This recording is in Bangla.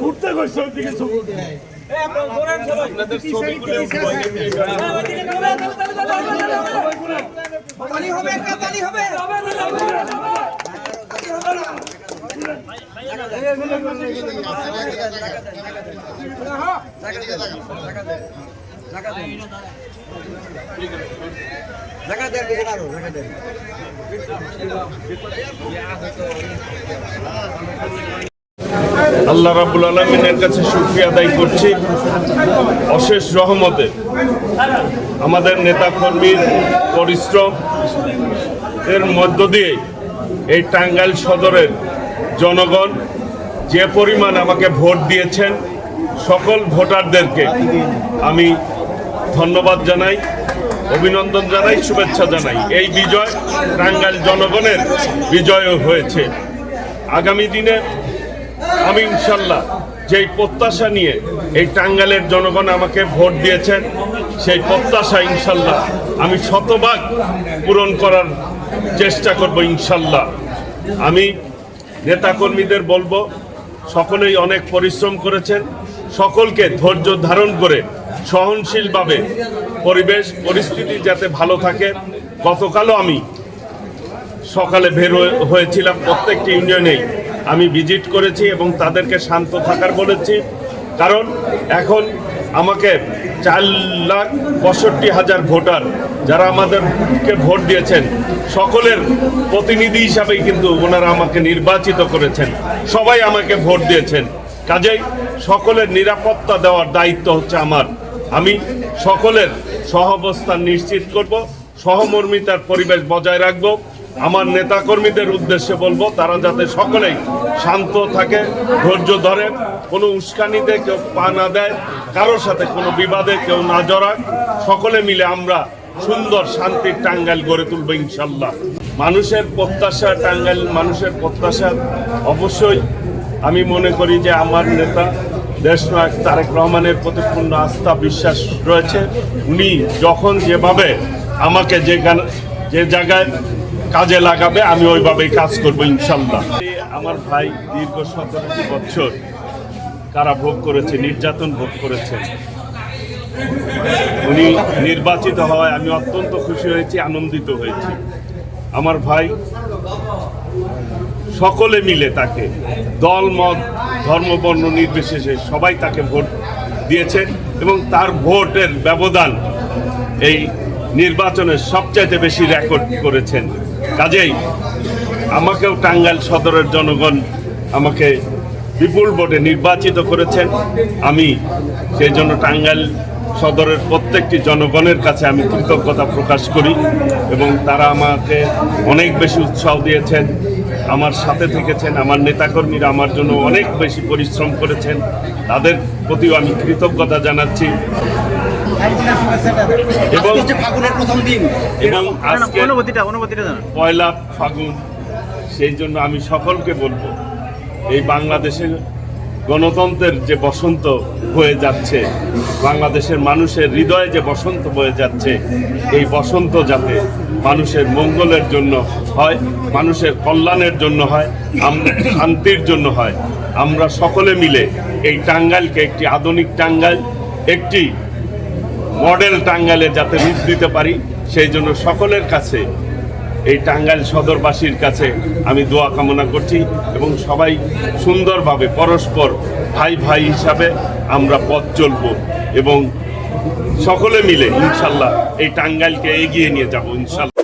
ঘুরতে গেছে ওইদিকে আল্লাহ রাব্বুল আলামিনের কাছে শুকরিয়া আদায় করছি অশেষ রহমতে আমাদের নেতাকর্মীর পরিশ্রম এর মধ্য দিয়ে এই টাঙ্গাইল সদরের জনগণ যে পরিমাণ আমাকে ভোট দিয়েছেন সকল ভোটারদেরকে আমি ধন্যবাদ জানাই, অভিনন্দন জানাই, শুভেচ্ছা জানাই। এই বিজয় টাঙ্গাইল জনগণের বিজয় হয়েছে। আগামী দিনে আমি ইনশাল্লাহ যেই প্রত্যাশা নিয়ে এই টাঙ্গাইলের জনগণ আমাকে ভোট দিয়েছেন সেই প্রত্যাশা ইনশাল্লাহ আমি শতভাগ পূরণ করার চেষ্টা করব ইনশাল্লাহ। আমি নেতাকর্মীদের বলবো সকলেই অনেক পরিশ্রম করেছেন, সকলকে ধৈর্য ধারণ করে সহনশীলভাবে পরিস্থিতি যাতে ভালো থাকে। গতকালও আমি সকালে বের হয়েছিলাম, প্রত্যেকটি ইউনিয়নেই আমি ভিজিট করেছি এবং তাদেরকে শান্ত থাকার বলেছি, কারণ এখন আমাকে 4,65,000 ভোটার যারা আমাদেরকে ভোট দিয়েছেন সকলের প্রতিনিধি হিসাবেই কিন্তু ওনারা আমাকে নির্বাচিত করেছেন, সবাই আমাকে ভোট দিয়েছেন। কাজেই সকলের নিরাপত্তা দেওয়ার দায়িত্ব হচ্ছে আমার। আমি সকলের সহাবস্থান নিশ্চিত করব, সহমর্মিতার পরিবেশ বজায় রাখব। আমার নেতাকর্মীদের উদ্দেশ্যে বলবো তারা যাতে সকলেই শান্ত থাকে, ধৈর্য ধরে, কোনো উস্কানিতে কেউ পা না দেয়, কারোর সাথে কোনো বিবাদে কেউ না জড়ায়। সকলে মিলে আমরা সুন্দর শান্তির টাঙ্গাইল গড়ে তুলব ইনশাল্লাহ। মানুষের প্রত্যাশা, টাঙ্গাইল মানুষের প্রত্যাশা অবশ্যই আমি মনে করি যে আমার নেতা দেশনায়ক তারেক রহমানের প্রতি পূর্ণ আস্থা বিশ্বাস রয়েছে। উনি যখন যেভাবে আমাকে যে জায়গায় কাজে লাগাবে আমি ওইভাবেই কাজ করবো ইনশাল্লাহ। আমার ভাই দীর্ঘ 17টি বছর কারাভোগ করেছে, নির্যাতন ভোগ করেছেন। উনি নির্বাচিত হওয়ায় আমি অত্যন্ত খুশি হয়েছি, আনন্দিত হয়েছি। আমার ভাই সকলে মিলে তাকে দল মত ধর্ম বর্ণ নির্বিশেষে সবাই তাকে ভোট দিয়েছেন এবং তার ভোটের ব্যবধান এই নির্বাচনের সবচাইতে বেশি রেকর্ড করেছেন। কাজেই আমাকেও টাঙ্গাইল সদরের জনগণ আমাকে বিপুল ভোটে নির্বাচিত করেছেন। আমি সেই জন্য টাঙ্গাইল সদরের প্রত্যেকটি জনগণের কাছে আমি কৃতজ্ঞতা প্রকাশ করি এবং তারা আমাকে অনেক বেশি উৎসাহ দিয়েছেন, আমার সাথে থেকেছেন। আমার নেতাকর্মীরা আমার জন্য অনেক বেশি পরিশ্রম করেছেন, তাদের প্রতিও আমি কৃতজ্ঞতা জানাচ্ছি। এবং আজকে 1 ফাগুন, সেই জন্য আমি সকলকে বলবো এই বাংলাদেশের গণতন্ত্রের যে বসন্ত বয়ে যাচ্ছে, বাংলাদেশের মানুষের হৃদয়ে যে বসন্ত বয়ে যাচ্ছে, এই বসন্ত যাতে মানুষের মঙ্গলের জন্য হয়, মানুষের কল্যাণের জন্য হয়, শান্তির জন্য হয়। আমরা সকলে মিলে এই টাঙ্গাইলকে একটি আধুনিক টাঙ্গাইল, একটি মডেল টাঙ্গাইলে যাতে রূপ দিতে পারি, সেই জন্য সকলের কাছে এই টাঙ্গাইল সদরবাসীর কাছে আমি দোয়া কামনা করছি এবং সবাই সুন্দরভাবে পরস্পর ভাই ভাই হিসাবে আমরা পথ চলব এবং সকলে মিলে ইনশাল্লাহ এই টাঙ্গাইলকে এগিয়ে নিয়ে যাব ইনশাল্লাহ।